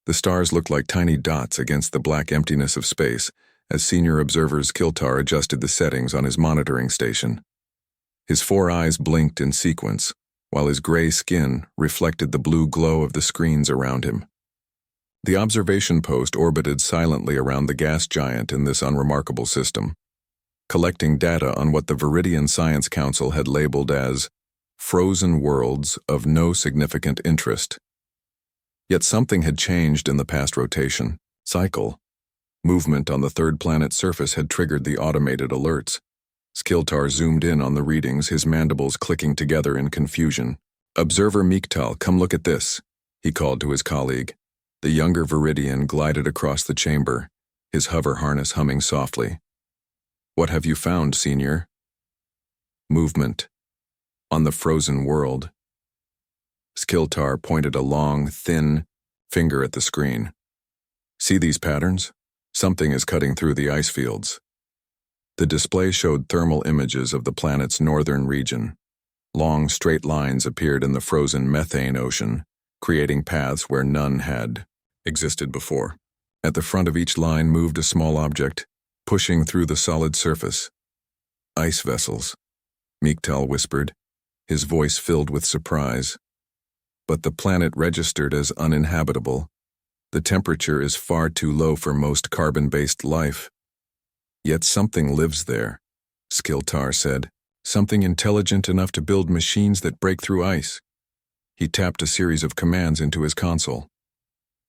The stars looked like tiny dots against the black emptiness of space as senior observers Kiltar adjusted the settings on his monitoring station. His 4 eyes blinked in sequence, while his gray skin reflected the blue glow of the screens around him. The observation post orbited silently around the gas giant in this unremarkable system, collecting data on what the Vidian Science Council had labeled as frozen worlds of no significant interest. Yet something had changed in the past rotation cycle. Movement on the third planet's surface had triggered the automated alerts. Skiltar zoomed in on the readings, his mandibles clicking together in confusion. "Observer Miktal, come look at this," he called to his colleague. The younger Vidian glided across the chamber, his hover harness humming softly. "What have you found, Senior?" "Movement. On the frozen world." Skiltar pointed a long, thin finger at the screen. "See these patterns? Something is cutting through the ice fields." The display showed thermal images of the planet's northern region. Long, straight lines appeared in the frozen methane ocean, creating paths where none had existed before. At the front of each line moved a small object, pushing through the solid surface. "Ice vessels," Miktal whispered, his voice filled with surprise. "But the planet registered as uninhabitable. The temperature is far too low for most carbon-based life." "Yet something lives there," Skiltar said. "Something intelligent enough to build machines that break through ice." He tapped a series of commands into his console.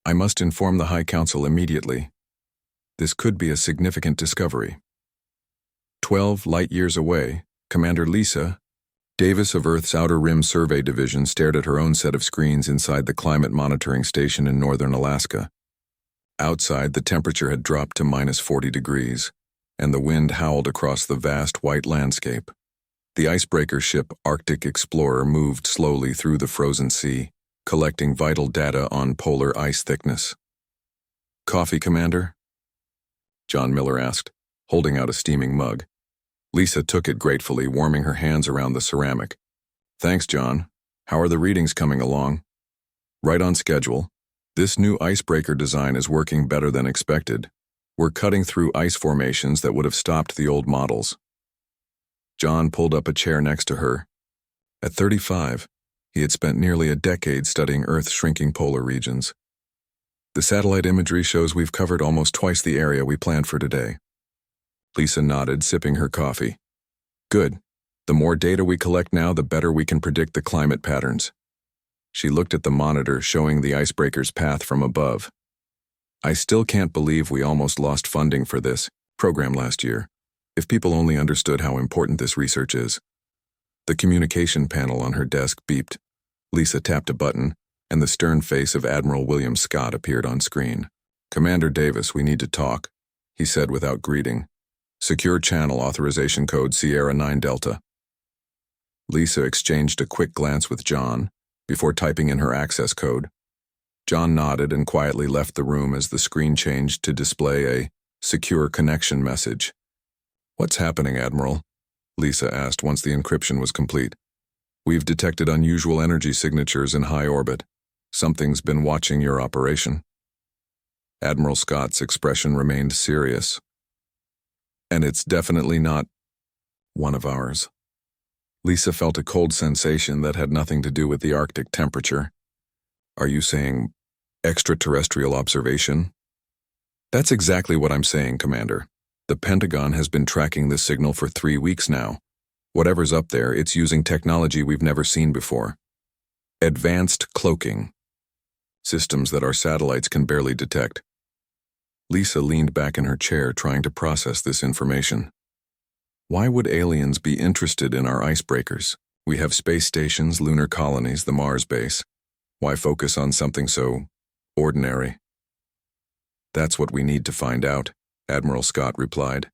"I must inform the High Council immediately. This could be a significant discovery." 12 light-years away, Commander Lisa Davis of Earth's Outer Rim Survey Division stared at her own set of screens inside the climate monitoring station in northern Alaska. Outside, the temperature had dropped to -40 degrees, and the wind howled across the vast white landscape. The icebreaker ship Arctic Explorer moved slowly through the frozen sea, collecting vital data on polar ice thickness. "Coffee, Commander?" John Miller asked, holding out a steaming mug. Lisa took it gratefully, warming her hands around the ceramic. "Thanks, John. How are the readings coming along?" "Right on schedule. This new icebreaker design is working better than expected. We're cutting through ice formations that would have stopped the old models." John pulled up a chair next to her. At 35, he had spent nearly a decade studying Earth's shrinking polar regions. "The satellite imagery shows we've covered almost twice the area we planned for today." Lisa nodded, sipping her coffee. "Good. The more data we collect now, the better we can predict the climate patterns." She looked at the monitor showing the icebreaker's path from above. "I still can't believe we almost lost funding for this program last year. If people only understood how important this research is." The communication panel on her desk beeped. Lisa tapped a button, and the stern face of Admiral William Scott appeared on screen. "Commander Davis, we need to talk," he said without greeting. "Secure channel authorization code Sierra 9 Delta." Lisa exchanged a quick glance with John before typing in her access code. John nodded and quietly left the room as the screen changed to display a secure connection message. "What's happening, Admiral?" Lisa asked once the encryption was complete. "We've detected unusual energy signatures in high orbit. Something's been watching your operation." Admiral Scott's expression remained serious. "And it's definitely not one of ours." Lisa felt a cold sensation that had nothing to do with the Arctic temperature. "Are you saying extraterrestrial observation?" "That's exactly what I'm saying, Commander. The Pentagon has been tracking this signal for 3 weeks now. Whatever's up there, it's using technology we've never seen before. Advanced cloaking. Systems that our satellites can barely detect." Lisa leaned back in her chair, trying to process this information. Why would aliens be interested in our icebreakers? We have space stations, lunar colonies, the Mars base. Why focus on something so ordinary? "That's what we need to find out," Admiral Scott replied.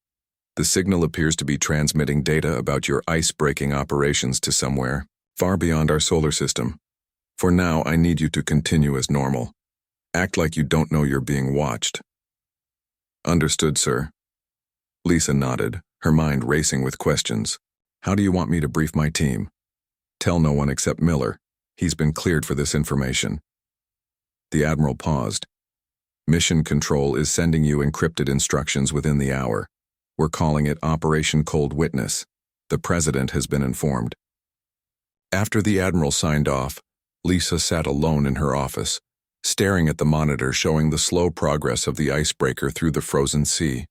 "The signal appears to be transmitting data about your ice-breaking operations to somewhere far beyond our solar system. For now, I need you to continue as normal. Act like you don't know you're being watched." "Understood, sir." Lisa nodded, her mind racing with questions. "How do you want me to brief my team?" "Tell no one except Miller. He's been cleared for this information." The Admiral paused, Mission Control is sending you encrypted instructions within the hour. We're calling it Operation Cold Witness. The President has been informed. After the Admiral signed off, Lisa sat alone in her office, staring at the monitor showing the slow progress of the icebreaker through the frozen sea.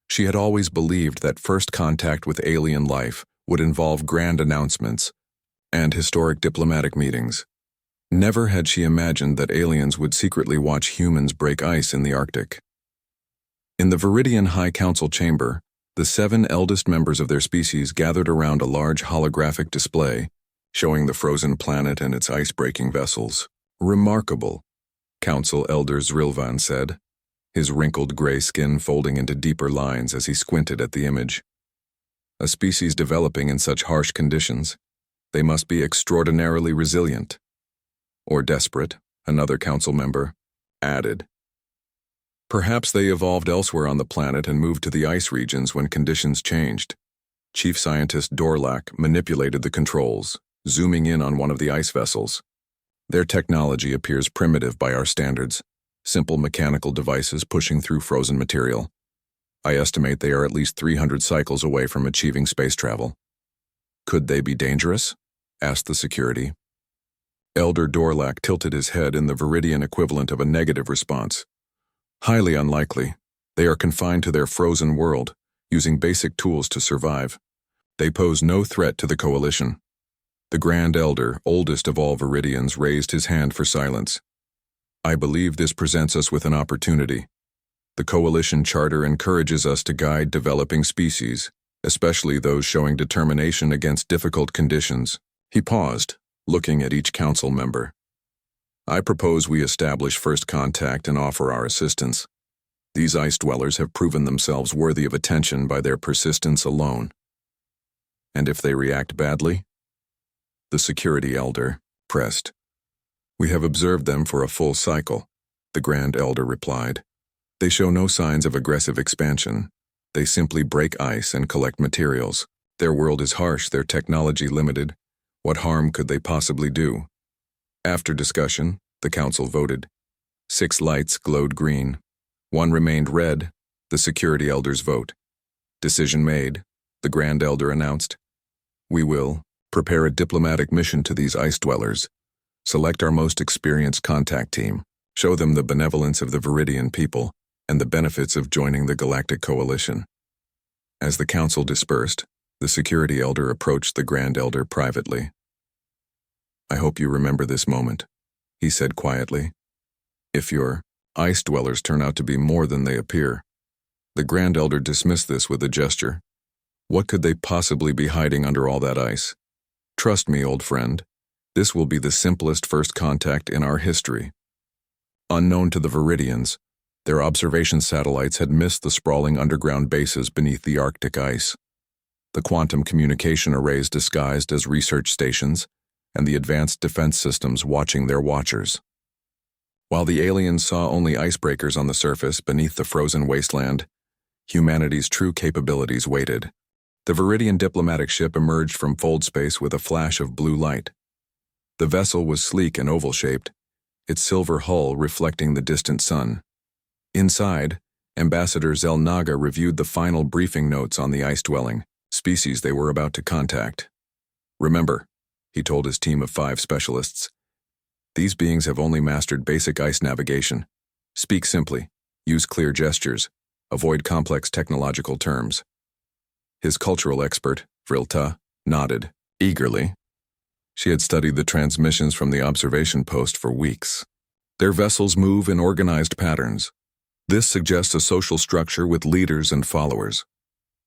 She had always believed that first contact with alien life would involve grand announcements and historic diplomatic meetings. Never had she imagined that aliens would secretly watch humans break ice in the Arctic. In the Vidian High Council chamber, the 7 eldest members of their species gathered around a large holographic display showing the frozen planet and its ice-breaking vessels. "Remarkable," Council Elder Zrilvan said, his wrinkled gray skin folding into deeper lines as he squinted at the image. "A species developing in such harsh conditions. They must be extraordinarily resilient." "Or desperate," another council member added. "Perhaps they evolved elsewhere on the planet and moved to the ice regions when conditions changed." Chief Scientist Dorlak manipulated the controls, zooming in on one of the ice vessels. "Their technology appears primitive by our standards, simple mechanical devices pushing through frozen material. I estimate they are at least 300 cycles away from achieving space travel." "Could they be dangerous?" asked the security. Elder Dorlak tilted his head in the Vidian equivalent of a negative response. "Highly unlikely. They are confined to their frozen world, using basic tools to survive. They pose no threat to the Coalition." The Grand Elder, oldest of all Vidians, raised his hand for silence. "I believe this presents us with an opportunity. The Coalition Charter encourages us to guide developing species, especially those showing determination against difficult conditions." He paused, looking at each council member. "I propose we establish first contact and offer our assistance. These ice dwellers have proven themselves worthy of attention by their persistence alone." "And if they react badly?" The security elder pressed. "We have observed them for a full cycle," the Grand Elder replied. "They show no signs of aggressive expansion. They simply break ice and collect materials. Their world is harsh, their technology limited. What harm could they possibly do?" After discussion, the council voted. 6 lights glowed green. 1 remained red, the security elder's vote. "Decision made," the Grand Elder announced. "We will prepare a diplomatic mission to these ice dwellers. Select our most experienced contact team. Show them the benevolence of the Vidian people and the benefits of joining the Galactic Coalition." As the council dispersed, the security elder approached the Grand Elder privately. "I hope you remember this moment," he said quietly. "If your ice dwellers turn out to be more than they appear." The Grand Elder dismissed this with a gesture. What could they possibly be hiding under all that ice? "Trust me, old friend. This will be the simplest first contact in our history." Unknown to the Vidians, their observation satellites had missed the sprawling underground bases beneath the Arctic ice. The quantum communication arrays disguised as research stations, and the advanced defense systems watching their watchers. While the aliens saw only icebreakers on the surface beneath the frozen wasteland, humanity's true capabilities waited. The Vidian diplomatic ship emerged from fold space with a flash of blue light. The vessel was sleek and oval-shaped, its silver hull reflecting the distant sun. Inside, Ambassador Zelnaga reviewed the final briefing notes on the ice-dwelling species they were about to contact. "Remember," he told his team of 5 specialists, "these beings have only mastered basic ice navigation. Speak simply, use clear gestures, avoid complex technological terms." His cultural expert, Vrilta, nodded eagerly. She had studied the transmissions from the observation post for weeks. Their vessels move in organized patterns. This suggests a social structure with leaders and followers.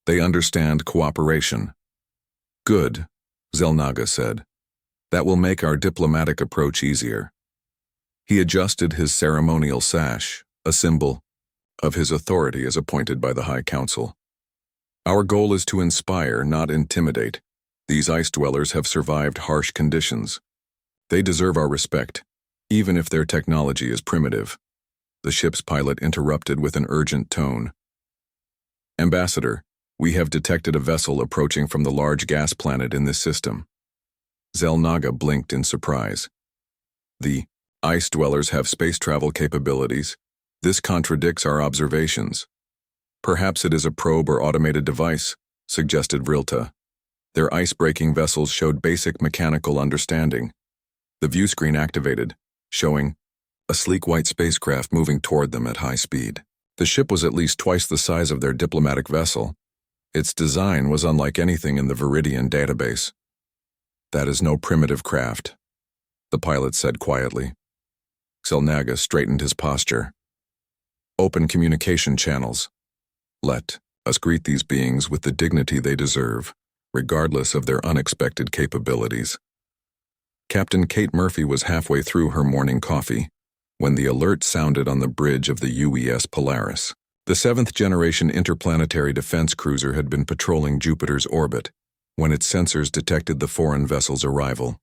They understand cooperation. "Good," Zelnaga said. "That will make our diplomatic approach easier." He adjusted his ceremonial sash, a symbol of his authority as appointed by the High Council. "Our goal is to inspire, not intimidate. These ice dwellers have survived harsh conditions. They deserve our respect, even if their technology is primitive." The ship's pilot interrupted with an urgent tone. "Ambassador, we have detected a vessel approaching from the large gas planet in this system." Zelnaga blinked in surprise. "The ice dwellers have space travel capabilities. This contradicts our observations. Perhaps it is a probe or automated device, suggested Vrilta. Their ice-breaking vessels showed basic mechanical understanding. The view screen activated, showing a sleek white spacecraft moving toward them at high speed. The ship was at least twice the size of their diplomatic vessel. Its design was unlike anything in the Vidian database. That is no primitive craft, the pilot said quietly. Xel'Naga straightened his posture. Open communication channels. Let us greet these beings with the dignity they deserve, regardless of their unexpected capabilities. Captain Kate Murphy was halfway through her morning coffee when the alert sounded on the bridge of the UES Polaris. The seventh-generation interplanetary defense cruiser had been patrolling Jupiter's orbit when its sensors detected the foreign vessel's arrival.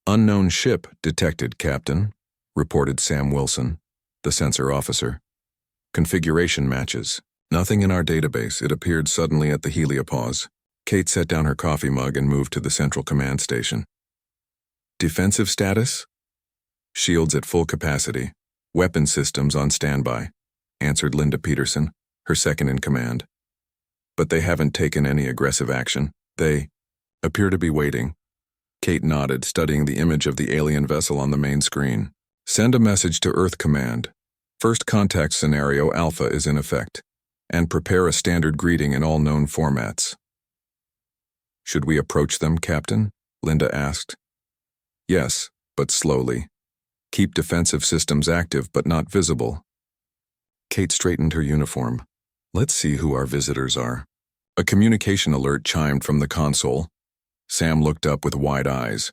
"Unknown ship detected, Captain," reported Sam Wilson, the sensor officer. "Configuration matches. Nothing in our database." It appeared suddenly at the heliopause. Kate set down her coffee mug and moved to the central command station. "Defensive status?" "Shields at full capacity. Weapon systems on standby," answered Linda Peterson, her second in command. "But they haven't taken any aggressive action. They appear to be waiting." Kate nodded, studying the image of the alien vessel on the main screen. "Send a message to Earth Command. First contact scenario Alpha is in effect, and prepare a standard greeting in all known formats." "Should we approach them, Captain?" Linda asked. "Yes, but slowly. Keep defensive systems active but not visible." Kate straightened her uniform. "Let's see who our visitors are." A communication alert chimed from the console. Sam looked up with wide eyes.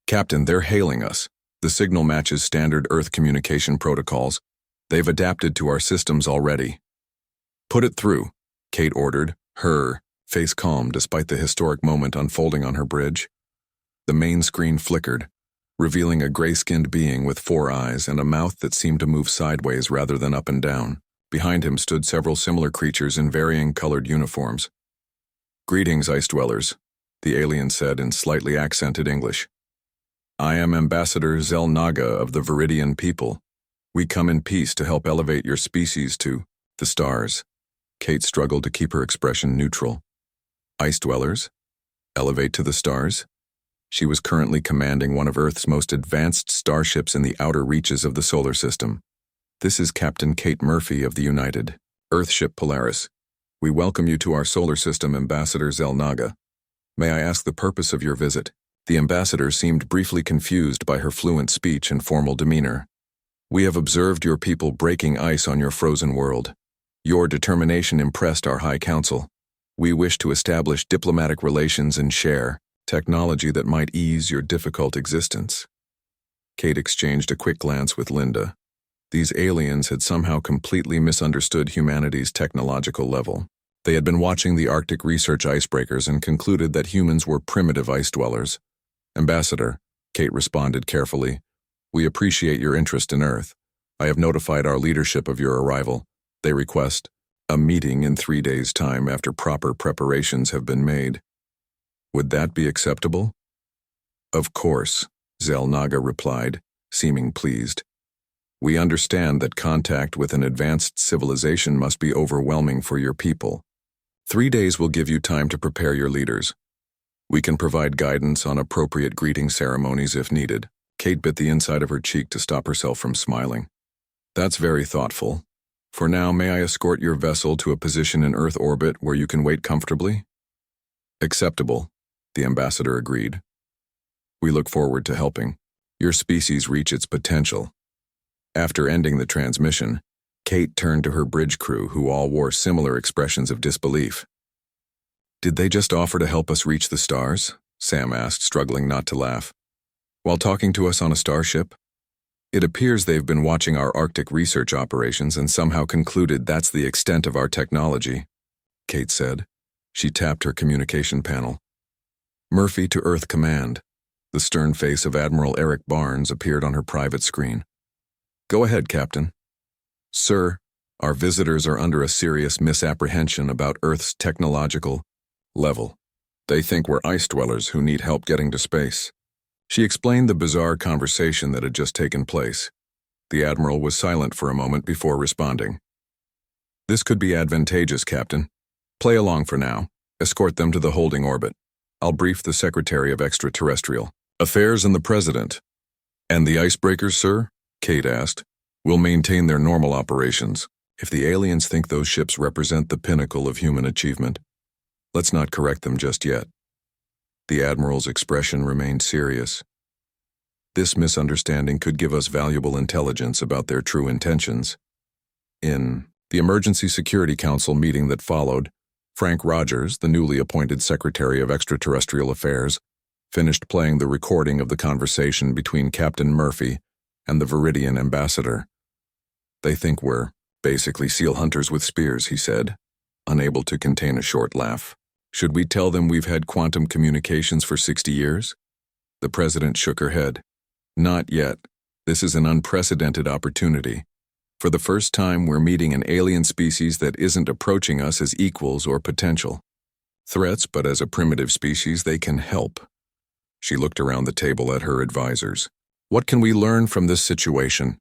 "Captain, they're hailing us. The signal matches standard Earth communication protocols. They've adapted to our systems already." "Put it through," Kate ordered, her face calm despite the historic moment unfolding on her bridge. The main screen flickered, revealing a gray-skinned being with 4 eyes and a mouth that seemed to move sideways rather than up and down. Behind him stood several similar creatures in varying colored uniforms. "Greetings, Ice Dwellers," the alien said in slightly accented English. "I am Ambassador Xel'Naga of the Vidian people. We come in peace to help elevate your species to the stars." Kate struggled to keep her expression neutral. "Ice Dwellers? Elevate to the stars?" She was currently commanding one of Earth's most advanced starships in the outer reaches of the solar system. "This is Captain Kate Murphy of the United Earthship Polaris. We welcome you to our solar system, Ambassador Xel'Naga. May I ask the purpose of your visit?" The ambassador seemed briefly confused by her fluent speech and formal demeanor. "We have observed your people breaking ice on your frozen world. Your determination impressed our High Council. We wish to establish diplomatic relations and share technology that might ease your difficult existence." Kate exchanged a quick glance with Linda. These aliens had somehow completely misunderstood humanity's technological level. They had been watching the Arctic research icebreakers and concluded that humans were primitive ice dwellers. "Ambassador," Kate responded carefully, "we appreciate your interest in Earth. I have notified our leadership of your arrival. They request a meeting in 3 days' time after proper preparations have been made. Would that be acceptable?" "Of course," Xel'Naga replied, seeming pleased. "We understand that contact with an advanced civilization must be overwhelming for your people. 3 days will give you time to prepare your leaders. We can provide guidance on appropriate greeting ceremonies if needed." Kate bit the inside of her cheek to stop herself from smiling. "That's very thoughtful. For now, may I escort your vessel to a position in Earth orbit where you can wait comfortably?" "Acceptable," the ambassador agreed. "We look forward to helping your species reach its potential." After ending the transmission, Kate turned to her bridge crew, who all wore similar expressions of disbelief. "Did they just offer to help us reach the stars?" Sam asked, struggling not to laugh. "While talking to us on a starship? It appears they've been watching our Arctic research operations and somehow concluded that's the extent of our technology," Kate said. She tapped her communication panel. "Murphy to Earth Command." The stern face of Admiral Eric Barnes appeared on her private screen. "Go ahead, Captain." "Sir, our visitors are under a serious misapprehension about Earth's technological level. They think we're ice dwellers who need help getting to space." She explained the bizarre conversation that had just taken place. The Admiral was silent for a moment before responding. "This could be advantageous, Captain. Play along for now. Escort them to the holding orbit. I'll brief the Secretary of Extraterrestrial Affairs and the President." "And the Icebreakers, sir?" Kate asked. "Will maintain their normal operations. If the aliens think those ships represent the pinnacle of human achievement, let's not correct them just yet." The Admiral's expression remained serious. "This misunderstanding could give us valuable intelligence about their true intentions." In the Emergency Security Council meeting that followed, Frank Rogers, the newly appointed Secretary of Extraterrestrial Affairs, finished playing the recording of the conversation between Captain Murphy and the Vidian ambassador. "They think we're basically seal hunters with spears," he said, unable to contain a short laugh. "Should we tell them we've had quantum communications for 60 years? The President shook her head. "Not yet. This is an unprecedented opportunity. For the first time, we're meeting an alien species that isn't approaching us as equals or potential threats, but as a primitive species they can help." She looked around the table at her advisors. "What can we learn from this situation?"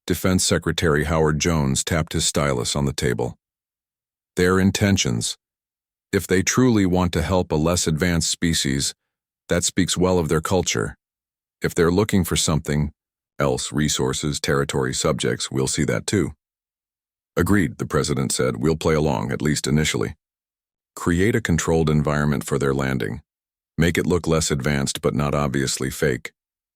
Defense Secretary Howard Jones tapped his stylus on the table. "Their intentions. If they truly want to help a less advanced species, that speaks well of their culture. If they're looking for something else, resources, territory, subjects, we'll see that too." "Agreed," the President said. "We'll play along, at least initially. Create a controlled environment for their landing. Make it look less advanced but not obviously fake.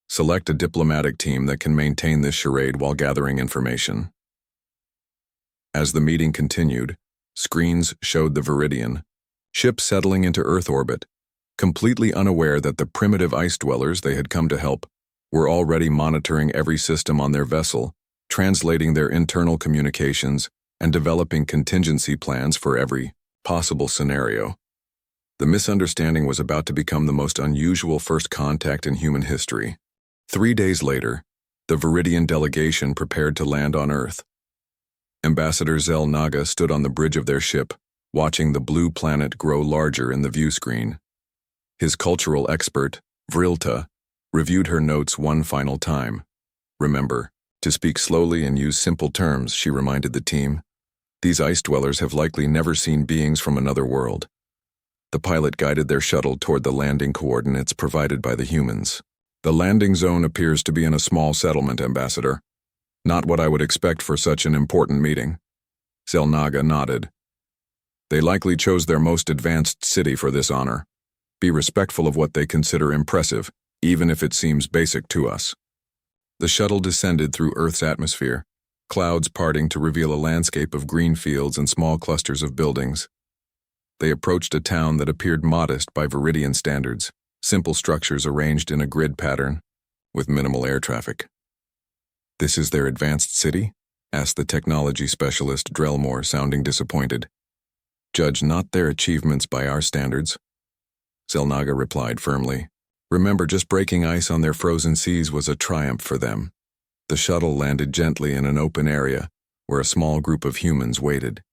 Select a diplomatic team that can maintain this charade while gathering information." As the meeting continued, screens showed the Vidian ship settling into Earth orbit, completely unaware that the primitive ice dwellers they had come to help were already monitoring every system on their vessel, translating their internal communications, and developing contingency plans for every possible scenario. The misunderstanding was about to become the most unusual first contact in human history. 3 days later, the Vidian delegation prepared to land on Earth. Ambassador Zell Naga stood on the bridge of their ship, watching the blue planet grow larger in the view screen. His cultural expert, Vrilta, reviewed her notes one final time. "Remember, to speak slowly and use simple terms," she reminded the team. "These ice dwellers have likely never seen beings from another world." The pilot guided their shuttle toward the landing coordinates provided by the humans. "The landing zone appears to be in a small settlement, Ambassador. Not what I would expect for such an important meeting." Zelnaga nodded. "They likely chose their most advanced city for this honor. Be respectful of what they consider impressive, even if it seems basic to us." The shuttle descended through Earth's atmosphere, clouds parting to reveal a landscape of green fields and small clusters of buildings. They approached a town that appeared modest by Vidian standards, simple structures arranged in a grid pattern, with minimal air traffic. "This is their advanced city?" asked the technology specialist Drellmore, sounding disappointed. "Judge not their achievements by our standards." Zelnaga replied firmly. "Remember, just breaking ice on their frozen seas was a triumph for them." The shuttle landed gently in an open area where a small group of humans waited.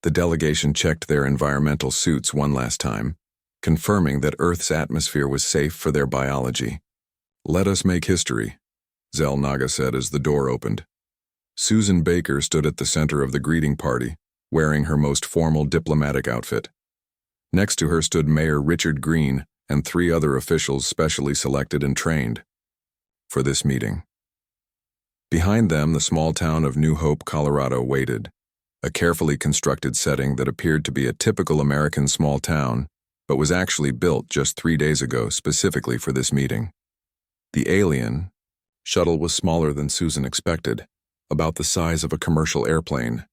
The delegation checked their environmental suits one last time, confirming that Earth's atmosphere was safe for their biology. "Let us make history," Zelnaga said as the door opened. Susan Baker stood at the center of the greeting party, wearing her most formal diplomatic outfit. Next to her stood Mayor Richard Green and 3 other officials specially selected and trained for this meeting. Behind them, the small town of New Hope, Colorado, waited, a carefully constructed setting that appeared to be a typical American small town, but was actually built just 3 days ago specifically for this meeting. The alien shuttle was smaller than Susan expected, about the size of a commercial airplane.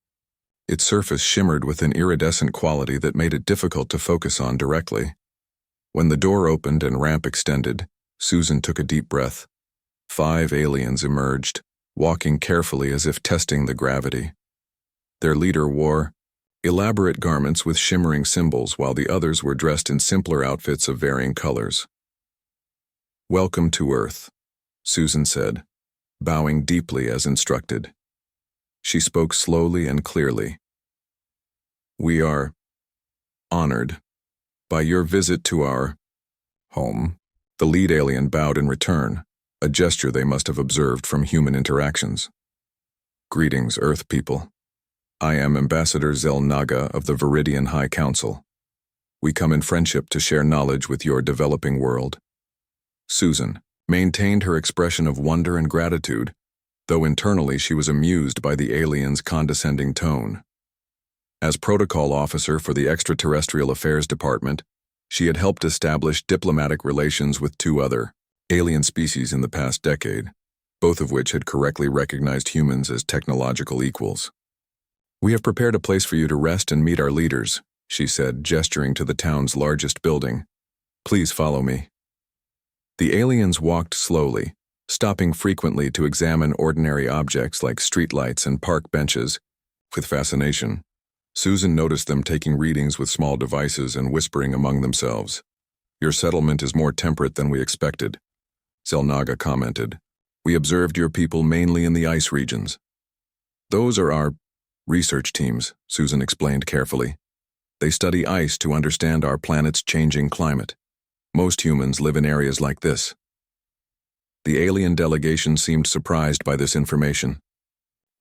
Its surface shimmered with an iridescent quality that made it difficult to focus on directly. When the door opened and ramp extended, Susan took a deep breath. 5 aliens emerged, walking carefully as if testing the gravity. Their leader wore elaborate garments with shimmering symbols, while the others were dressed in simpler outfits of varying colors. "Welcome to Earth," Susan said, bowing deeply as instructed. She spoke slowly and clearly. "We are honored by your visit to our home." The lead alien bowed in return, a gesture they must have observed from human interactions. Greetings, Earth people. I am Ambassador Zelnaga of the Vidian High Council. We come in friendship to share knowledge with your developing world. Susan maintained her expression of wonder and gratitude, though internally she was amused by the alien's condescending tone. As protocol officer for the Extraterrestrial Affairs Department, she had helped establish diplomatic relations with two other alien species in the past decade, both of which had correctly recognized humans as technological equals. We have prepared a place for you to rest and meet our leaders, she said, gesturing to the town's largest building. Please follow me. The aliens walked slowly, stopping frequently to examine ordinary objects like streetlights and park benches. With fascination, Susan noticed them taking readings with small devices and whispering among themselves. Your settlement is more temperate than we expected, Zelnaga commented. We observed your people mainly in the ice regions. Those are our research teams, Susan explained carefully. They study ice to understand our planet's changing climate. Most humans live in areas like this. The alien delegation seemed surprised by this information.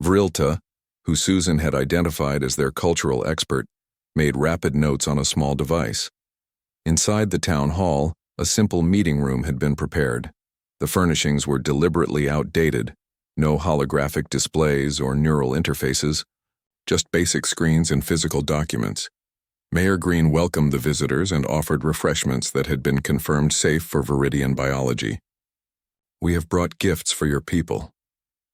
Vrilta, who Susan had identified as their cultural expert, made rapid notes on a small device. Inside the town hall, a simple meeting room had been prepared. The furnishings were deliberately outdated, no holographic displays or neural interfaces, just basic screens and physical documents. Mayor Green welcomed the visitors and offered refreshments that had been confirmed safe for Vidian biology. We have brought gifts for your people,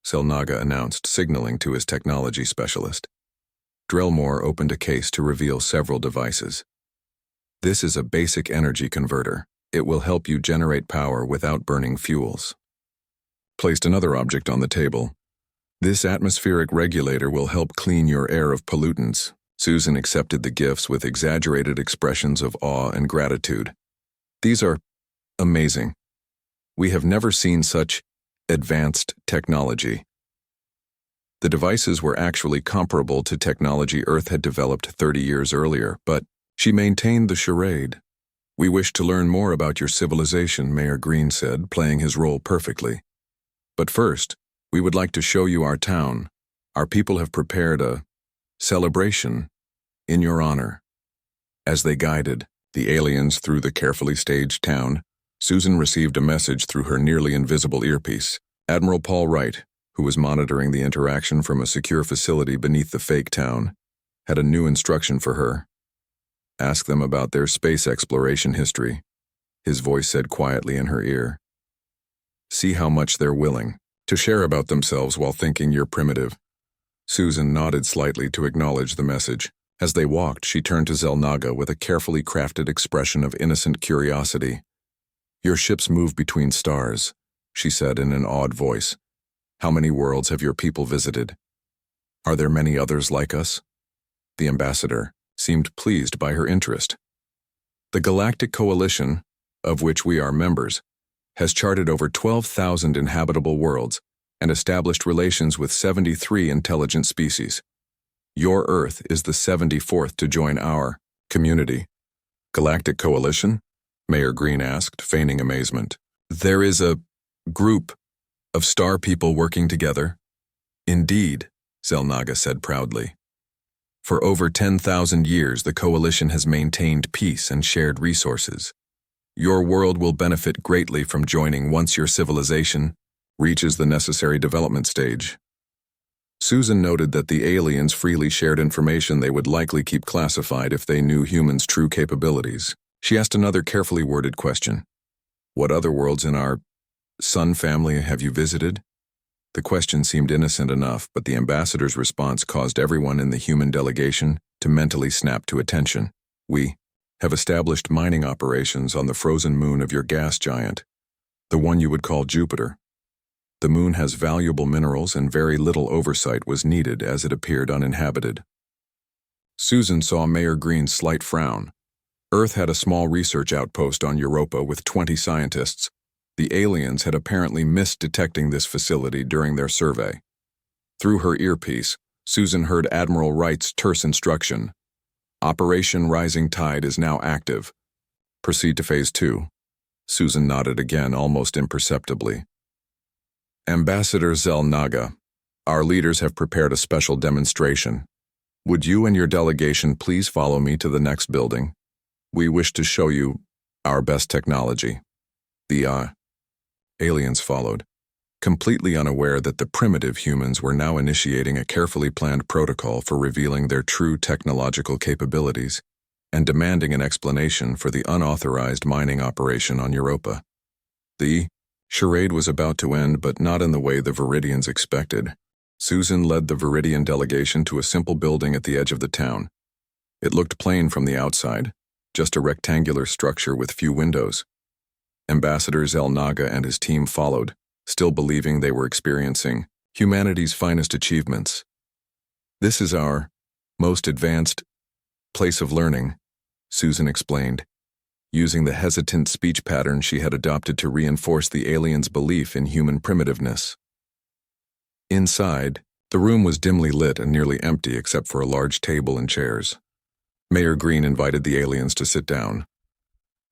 Zelnaga announced, signaling to his technology specialist. Drellmore opened a case to reveal several devices. This is a basic energy converter. It will help you generate power without burning fuels. Placed another object on the table. This atmospheric regulator will help clean your air of pollutants. Susan accepted the gifts with exaggerated expressions of awe and gratitude. These are amazing. We have never seen such advanced technology. The devices were actually comparable to technology Earth had developed 30 years earlier, but she maintained the charade. We wish to learn more about your civilization, Mayor Green said, playing his role perfectly. But first, we would like to show you our town. Our people have prepared a celebration in your honor. As they guided the aliens through the carefully staged town, Susan received a message through her nearly invisible earpiece. Admiral Paul Wright, who was monitoring the interaction from a secure facility beneath the fake town, had a new instruction for her. Ask them about their space exploration history, his voice said quietly in her ear. See how much they're willing to share about themselves while thinking you're primitive. Susan nodded slightly to acknowledge the message. As they walked, she turned to Zelnaga with a carefully crafted expression of innocent curiosity. Your ships move between stars, she said in an awed voice. How many worlds have your people visited? Are there many others like us? The ambassador seemed pleased by her interest. The Galactic Coalition, of which we are members, has charted over 12,000 inhabitable worlds and established relations with 73 intelligent species. Your Earth is the 74th to join our community. Galactic Coalition? Mayor Green asked, feigning amazement. There is a group of star people working together. Indeed, Zelnaga said proudly. For over 10,000 years, the Coalition has maintained peace and shared resources. Your world will benefit greatly from joining once your civilization reaches the necessary development stage. Susan noted that the aliens freely shared information they would likely keep classified if they knew humans' true capabilities. She asked another carefully worded question. What other worlds in our Sun family have you visited? The question seemed innocent enough, but the ambassador's response caused everyone in the human delegation to mentally snap to attention. We have established mining operations on the frozen moon of your gas giant, the one you would call Jupiter. The moon has valuable minerals and very little oversight was needed as it appeared uninhabited. Susan saw Mayor Green's slight frown. Earth had a small research outpost on Europa with 20 scientists. The aliens had apparently missed detecting this facility during their survey. Through her earpiece, Susan heard Admiral Wright's terse instruction. Operation Rising Tide is now active. Proceed to Phase 2. Susan nodded again, almost imperceptibly. Ambassador Zelnaga, our leaders have prepared a special demonstration. Would you and your delegation please follow me to the next building? We wish to show you our best technology. The aliens followed, completely unaware that the primitive humans were now initiating a carefully planned protocol for revealing their true technological capabilities and demanding an explanation for the unauthorized mining operation on Europa. The charade was about to end, but not in the way the Vidians expected. Susan led the Vidian delegation to a simple building at the edge of the town. It looked plain from the outside, just a rectangular structure with few windows. Ambassador Zelnaga and his team followed, still believing they were experiencing humanity's finest achievements. This is our most advanced place of learning, Susan explained, using the hesitant speech pattern she had adopted to reinforce the aliens' belief in human primitiveness. Inside, the room was dimly lit and nearly empty except for a large table and chairs. Mayor Green invited the aliens to sit down.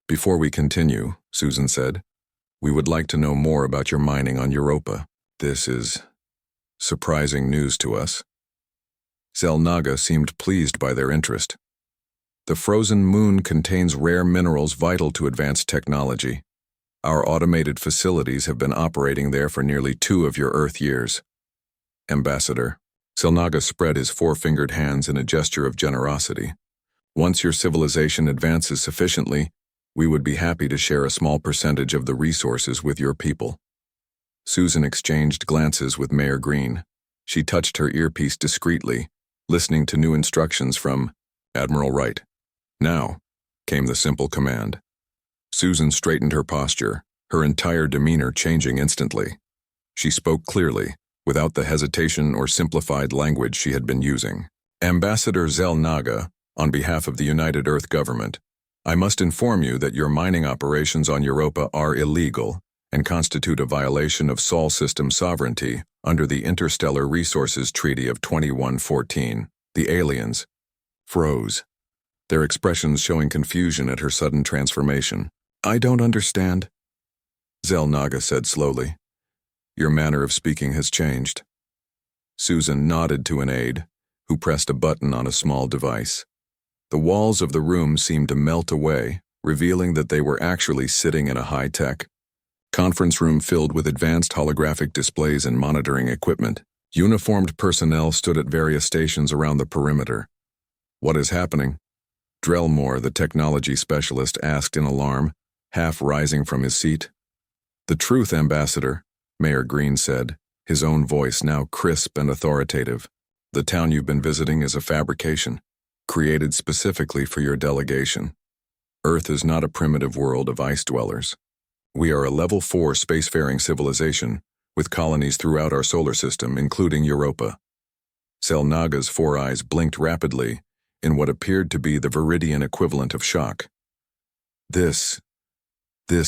Before we continue, Susan said, we would like to know more about your mining on Europa. This is surprising news to us. Zelnaga seemed pleased by their interest. The frozen moon contains rare minerals vital to advanced technology. Our automated facilities have been operating there for nearly 2 of your Earth years. Ambassador, Zelnaga spread his 4-fingered hands in a gesture of generosity. Once your civilization advances sufficiently, we would be happy to share a small percentage of the resources with your people. Susan exchanged glances with Mayor Green. She touched her earpiece discreetly, listening to new instructions from Admiral Wright. Now, came the simple command. Susan straightened her posture, her entire demeanor changing instantly. She spoke clearly, without the hesitation or simplified language she had been using. Ambassador Zelnaga, on behalf of the United Earth Government, I must inform you that your mining operations on Europa are illegal and constitute a violation of Sol system sovereignty under the Interstellar Resources Treaty of 2114. The aliens froze, their expressions showing confusion at her sudden transformation. I don't understand, Zelnaga said slowly. Your manner of speaking has changed. Susan nodded to an aide, who pressed a button on a small device. The walls of the room seemed to melt away, revealing that they were actually sitting in a high-tech conference room filled with advanced holographic displays and monitoring equipment. Uniformed personnel stood at various stations around the perimeter. What is happening? Drellmore, the technology specialist, asked in alarm, half rising from his seat. The truth, Ambassador, Mayor Green said, his own voice now crisp and authoritative. The town you've been visiting is a fabrication, created specifically for your delegation. Earth is not a primitive world of ice dwellers. We are a level 4 spacefaring civilization, with colonies throughout our solar system, including Europa. Zelnaga's 4 eyes blinked rapidly, in what appeared to be the Vidian equivalent of shock. This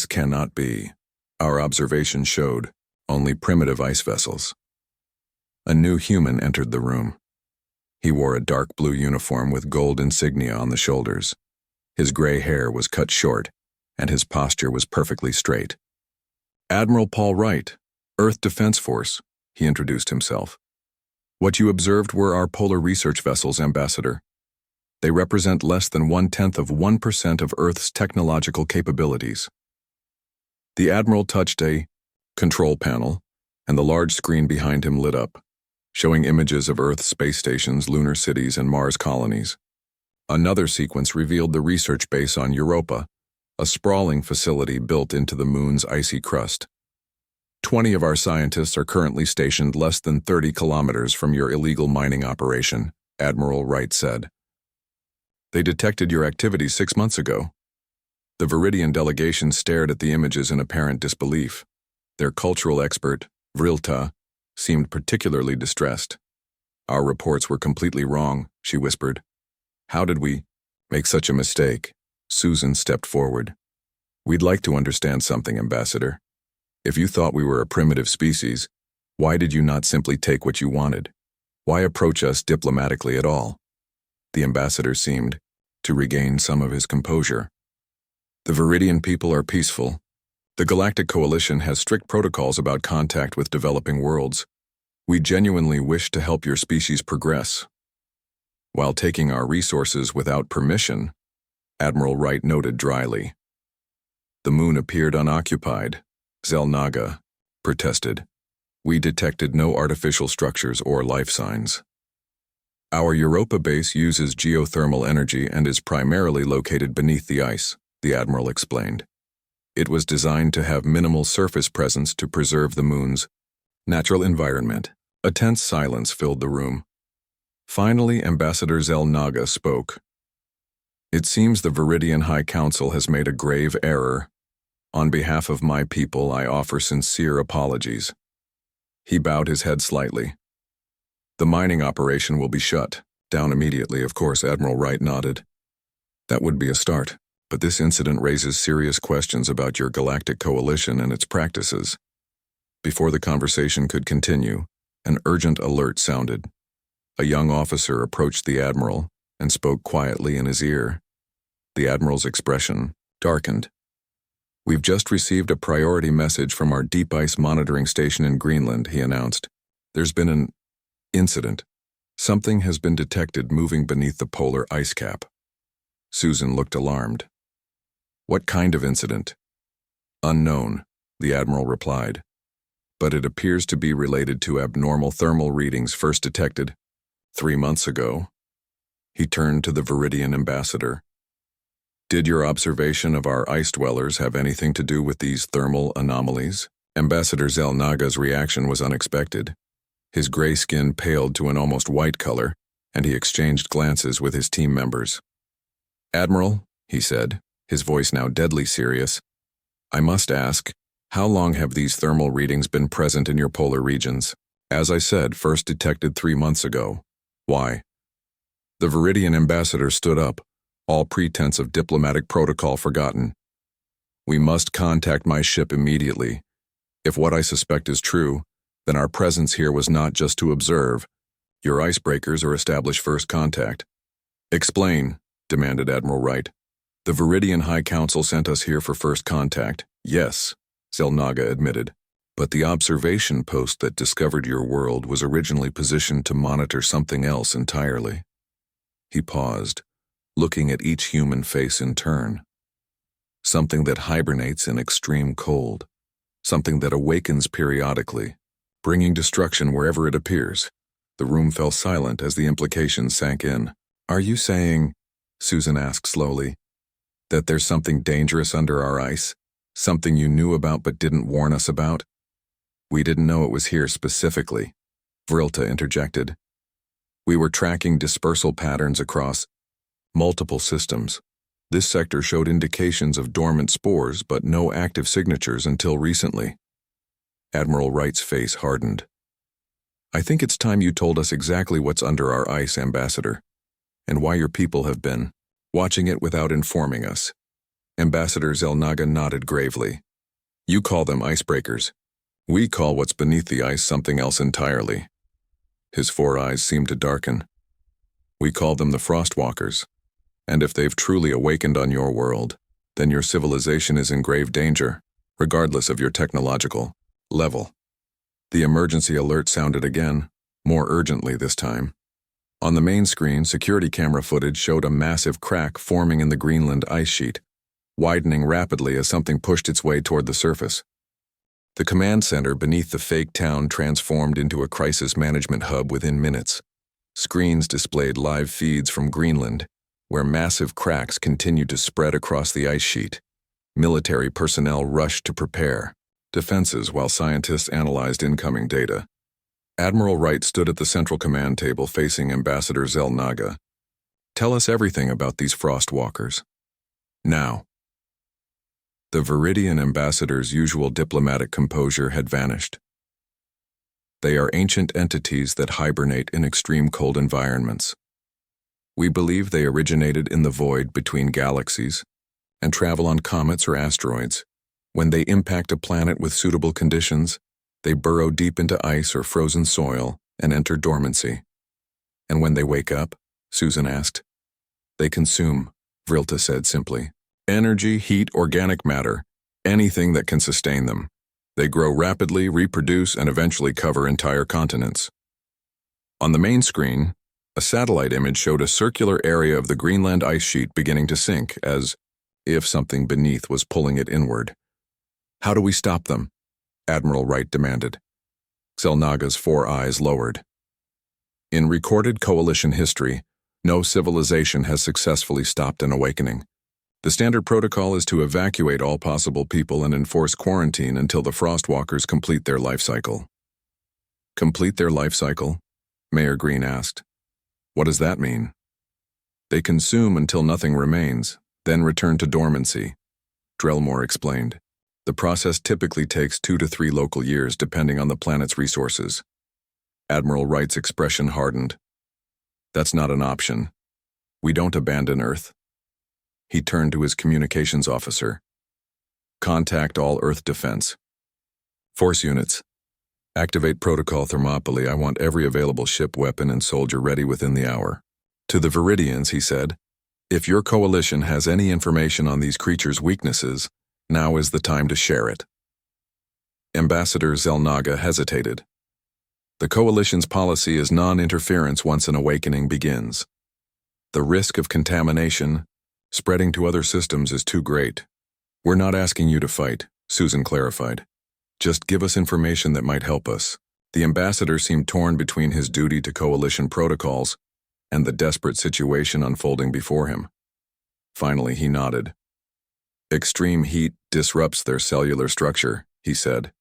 cannot be. Our observation showed only primitive ice vessels. A new human entered the room. He wore a dark blue uniform with gold insignia on the shoulders. His gray hair was cut short, and his posture was perfectly straight. Admiral Paul Wright, Earth Defense Force, he introduced himself. What you observed were our polar research vessels, Ambassador. They represent less than 0.1% of Earth's technological capabilities. The Admiral touched a control panel, and the large screen behind him lit up, showing images of Earth space stations, lunar cities, and Mars colonies. Another sequence revealed the research base on Europa, a sprawling facility built into the moon's icy crust. 20 of our scientists are currently stationed less than 30 kilometers from your illegal mining operation, Admiral Wright said. They detected your activities 6 months ago. The Vidian delegation stared at the images in apparent disbelief. Their cultural expert, Vrilta, seemed particularly distressed. Our reports were completely wrong, she whispered. How did we make such a mistake? Susan stepped forward. We'd like to understand something, Ambassador. If you thought we were a primitive species, why did you not simply take what you wanted? Why approach us diplomatically at all? The ambassador seemed to regain some of his composure. The Vidian people are peaceful. The Galactic Coalition has strict protocols about contact with developing worlds. We genuinely wish to help your species progress. While taking our resources without permission, Admiral Wright noted dryly. The moon appeared unoccupied, Xel'Naga protested. We detected no artificial structures or life signs. Our Europa base uses geothermal energy and is primarily located beneath the ice, the Admiral explained. It was designed to have minimal surface presence to preserve the moon's natural environment. A tense silence filled the room. Finally, Ambassador Xel'Naga spoke. It seems the Vidian High Council has made a grave error. On behalf of my people, I offer sincere apologies. He bowed his head slightly. The mining operation will be shut down immediately, of course, Admiral Wright nodded. That would be a start, but this incident raises serious questions about your Galactic Coalition and its practices. Before the conversation could continue, an urgent alert sounded. A young officer approached the Admiral and spoke quietly in his ear. The Admiral's expression darkened. We've just received a priority message from our deep ice monitoring station in Greenland, he announced. There's been an incident. Something has been detected moving beneath the polar ice cap. Susan looked alarmed. What kind of incident? Unknown, the Admiral replied. But it appears to be related to abnormal thermal readings first detected 3 months ago. He turned to the Vidian ambassador. Did your observation of our ice dwellers have anything to do with these thermal anomalies? Ambassador Xel'Naga's reaction was unexpected. His gray skin paled to an almost white color, and he exchanged glances with his team members. Admiral, he said, his voice now deadly serious, I must ask, how long have these thermal readings been present in your polar regions? As I said, first detected 3 months ago. Why? The Vidian ambassador stood up, all pretense of diplomatic protocol forgotten. We must contact my ship immediately. If what I suspect is true, then our presence here was not just to observe. Your icebreakers or establish first contact. Explain, demanded Admiral Wright. The Vidian High Council sent us here for first contact. Yes, Xel'Naga admitted. But the observation post that discovered your world was originally positioned to monitor something else entirely. He paused, looking at each human face in turn. Something that hibernates in extreme cold. Something that awakens periodically, bringing destruction wherever it appears. The room fell silent as the implications sank in. Are you saying, Susan asked slowly, that there's something dangerous under our ice? Something you knew about but didn't warn us about? We didn't know it was here specifically, Vrilta interjected. We were tracking dispersal patterns across multiple systems. This sector showed indications of dormant spores but no active signatures until recently. Admiral Wright's face hardened. I think it's time you told us exactly what's under our ice, Ambassador, and why your people have been watching it without informing us. Ambassador Xel'Naga nodded gravely. You call them icebreakers. We call what's beneath the ice something else entirely. His 4 eyes seemed to darken. We call them the Frostwalkers. And if they've truly awakened on your world, then your civilization is in grave danger, regardless of your technological level. The emergency alert sounded again, more urgently this time. On the main screen, security camera footage showed a massive crack forming in the Greenland ice sheet, widening rapidly as something pushed its way toward the surface. The command center beneath the fake town transformed into a crisis management hub within minutes. Screens displayed live feeds from Greenland, where massive cracks continued to spread across the ice sheet. Military personnel rushed to prepare defenses while scientists analyzed incoming data. Admiral Wright stood at the central command table facing Ambassador Xel'Naga. Tell us everything about these Frostwalkers. Now. The Vidian ambassador's usual diplomatic composure had vanished. They are ancient entities that hibernate in extreme cold environments. We believe they originated in the void between galaxies and travel on comets or asteroids. When they impact a planet with suitable conditions, they burrow deep into ice or frozen soil and enter dormancy. And when they wake up, Susan asked. They consume, Vrilta said simply. Energy, heat, organic matter, Anything that can sustain them. They grow rapidly, reproduce, and eventually cover entire continents. On the main screen, a satellite image showed a circular area of the Greenland ice sheet beginning to sink, as if something beneath was pulling it inward. "How do we stop them?" Admiral Wright demanded. Xelnaga's 4 eyes lowered. In recorded coalition history, no civilization has successfully stopped an awakening. The standard protocol is to evacuate all possible people and enforce quarantine until the Frostwalkers complete their life cycle. Complete their life cycle? Mayor Green asked. What does that mean? They consume until nothing remains, then return to dormancy, Drellmore explained. The process typically takes 2 to 3 local years depending on the planet's resources. Admiral Wright's expression hardened. That's not an option. We don't abandon Earth. He turned to his communications officer. Contact all Earth defense. Force units. Activate Protocol Thermopylae. I want every available ship, weapon, and soldier ready within the hour. To the Vidians, he said, if your coalition has any information on these creatures' weaknesses, now is the time to share it. Ambassador Xelnaga hesitated. The coalition's policy is non-interference once an awakening begins. The risk of contamination, spreading to other systems is too great. We're not asking you to fight, Susan clarified. Just give us information that might help us. The ambassador seemed torn between his duty to coalition protocols and the desperate situation unfolding before him. Finally, he nodded. Extreme heat disrupts their cellular structure, he said.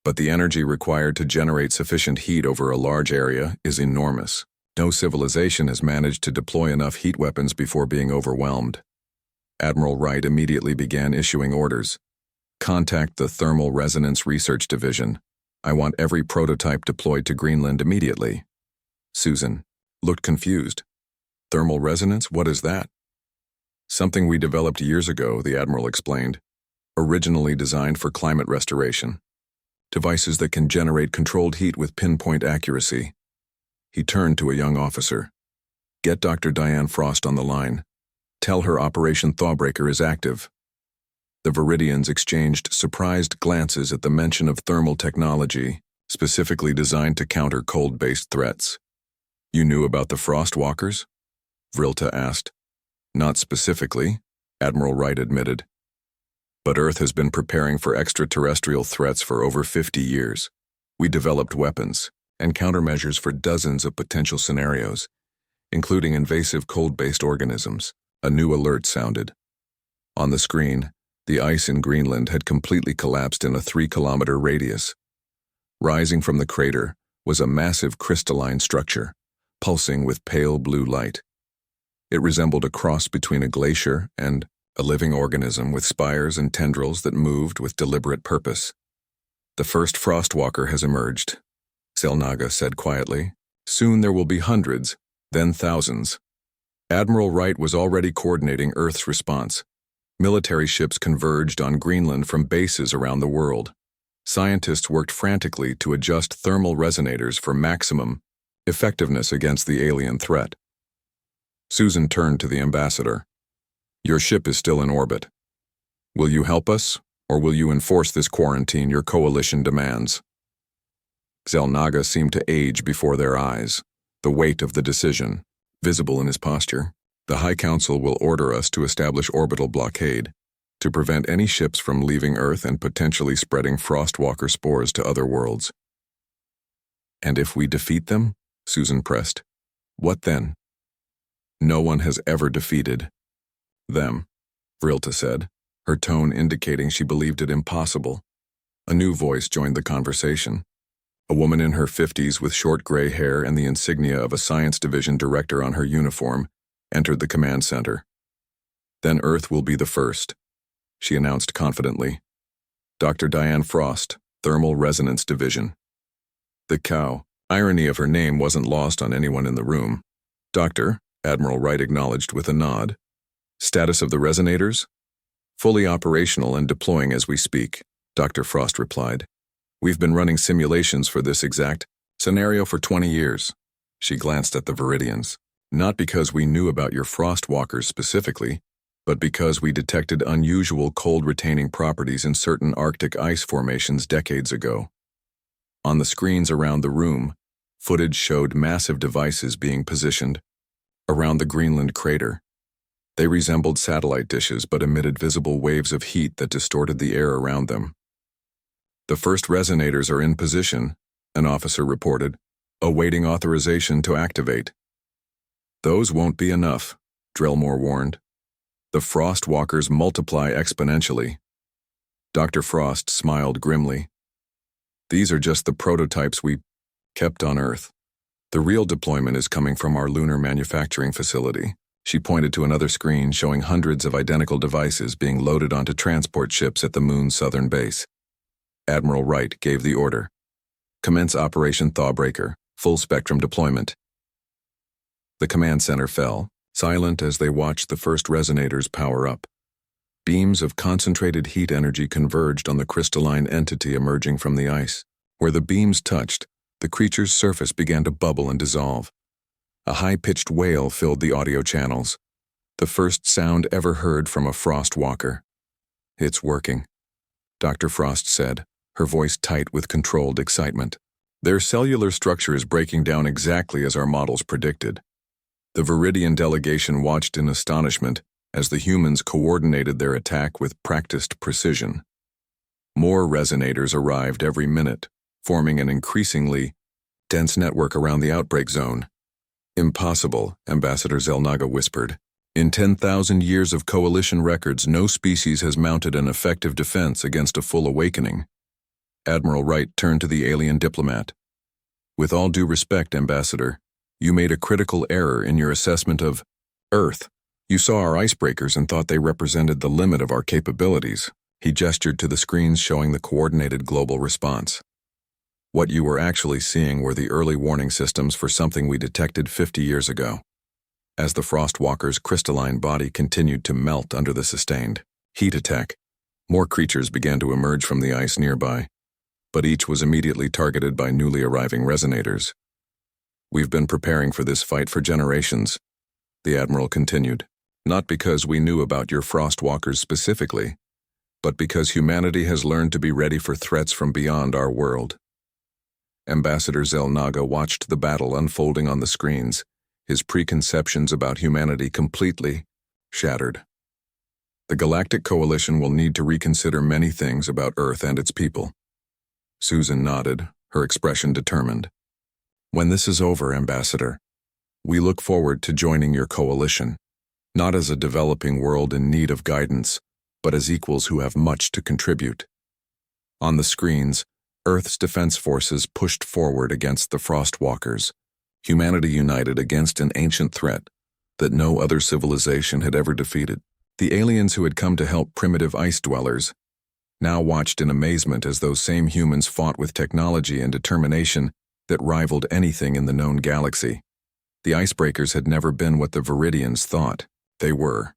But the energy required to generate sufficient heat over a large area is enormous. No civilization has managed to deploy enough heat weapons before being overwhelmed. Admiral Wright immediately began issuing orders. Contact the Thermal Resonance Research Division. I want every prototype deployed to Greenland immediately. Susan looked confused. Thermal resonance? What is that? Something we developed years ago, the Admiral explained. Originally designed for climate restoration. Devices that can generate controlled heat with pinpoint accuracy. He turned to a young officer. Get Dr. Diane Frost on the line. Tell her Operation Thawbreaker is active. The Vidians exchanged surprised glances at the mention of thermal technology, specifically designed to counter cold-based threats. You knew about the Frostwalkers? Vrilta asked. Not specifically, Admiral Wright admitted. But Earth has been preparing for extraterrestrial threats for over 50 years. We developed weapons and countermeasures for dozens of potential scenarios, including invasive cold-based organisms. A new alert sounded. On the screen, the ice in Greenland had completely collapsed in a 3-kilometer radius. Rising from the crater was a massive crystalline structure, pulsing with pale blue light. It resembled a cross between a glacier and a living organism with spires and tendrils that moved with deliberate purpose. The first Frostwalker has emerged, Xelnaga said quietly. Soon there will be hundreds, then thousands. Admiral Wright was already coordinating Earth's response. Military ships converged on Greenland from bases around the world. Scientists worked frantically to adjust thermal resonators for maximum effectiveness against the alien threat. Susan turned to the ambassador. Your ship is still in orbit. Will you help us, or will you enforce this quarantine your coalition demands? Xelnaga seemed to age before their eyes, the weight of the decision visible in his posture. The High Council will order us to establish orbital blockade to prevent any ships from leaving Earth and potentially spreading Frostwalker spores to other worlds. And if we defeat them? Susan pressed. What then? No one has ever defeated them, Vrilta said, her tone indicating she believed it impossible. A new voice joined the conversation. A woman in her 50s with short gray hair and the insignia of a science division director on her uniform entered the command center. Then Earth will be the first, she announced confidently. Dr. Diane Frost, Thermal Resonance Division. The irony of her name wasn't lost on anyone in the room. Doctor, Admiral Wright acknowledged with a nod. Status of the resonators? Fully operational and deploying as we speak, Dr. Frost replied. We've been running simulations for this exact scenario for 20 years. She glanced at the Vidians. Not because we knew about your Frostwalkers specifically, but because we detected unusual cold-retaining properties in certain Arctic ice formations decades ago. On the screens around the room, footage showed massive devices being positioned around the Greenland crater. They resembled satellite dishes but emitted visible waves of heat that distorted the air around them. "The first resonators are in position," an officer reported, awaiting authorization to activate. "Those won't be enough," Drellmore warned. "The Frost Walkers multiply exponentially." Dr. Frost smiled grimly. "These are just the prototypes we kept on Earth. The real deployment is coming from our lunar manufacturing facility." She pointed to another screen showing hundreds of identical devices being loaded onto transport ships at the moon's southern base. Admiral Wright gave the order. "Commence Operation Thawbreaker, full-spectrum deployment." The command center fell, silent as they watched the first resonators power up. Beams of concentrated heat energy converged on the crystalline entity emerging from the ice. Where the beams touched, the creature's surface began to bubble and dissolve. A high-pitched wail filled the audio channels, the first sound ever heard from a Frost Walker. "It's working," Dr. Frost said, her voice tight with controlled excitement. "Their cellular structure is breaking down exactly as our models predicted." The Vidian delegation watched in astonishment as the humans coordinated their attack with practiced precision. More resonators arrived every minute, forming an increasingly dense network around the outbreak zone. "Impossible," Ambassador Zelnaga whispered. "In 10,000 years of coalition records, no species has mounted an effective defense against a full awakening." Admiral Wright turned to the alien diplomat. "With all due respect, Ambassador, you made a critical error in your assessment of Earth. You saw our icebreakers and thought they represented the limit of our capabilities." He gestured to the screens showing the coordinated global response. "What you were actually seeing were the early warning systems for something we detected 50 years ago." As the Frostwalker's crystalline body continued to melt under the sustained heat attack, more creatures began to emerge from the ice nearby, but each was immediately targeted by newly arriving resonators. "We've been preparing for this fight for generations," the Admiral continued. "Not because we knew about your Frostwalkers specifically, but because humanity has learned to be ready for threats from beyond our world." Ambassador Zelnaga watched the battle unfolding on the screens, his preconceptions about humanity completely shattered. "The Galactic Coalition will need to reconsider many things about Earth and its people." Susan nodded, her expression determined. "When this is over, Ambassador, we look forward to joining your coalition, not as a developing world in need of guidance, but as equals who have much to contribute." On the screens, Earth's defense forces pushed forward against the Frostwalkers, humanity united against an ancient threat that no other civilization had ever defeated. The aliens who had come to help primitive ice dwellers now watched in amazement as those same humans fought with technology and determination that rivaled anything in the known galaxy. The icebreakers had never been what the Vidians thought they were.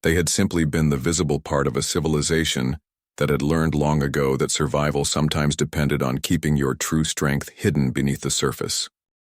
They had simply been the visible part of a civilization that had learned long ago that survival sometimes depended on keeping your true strength hidden beneath the surface.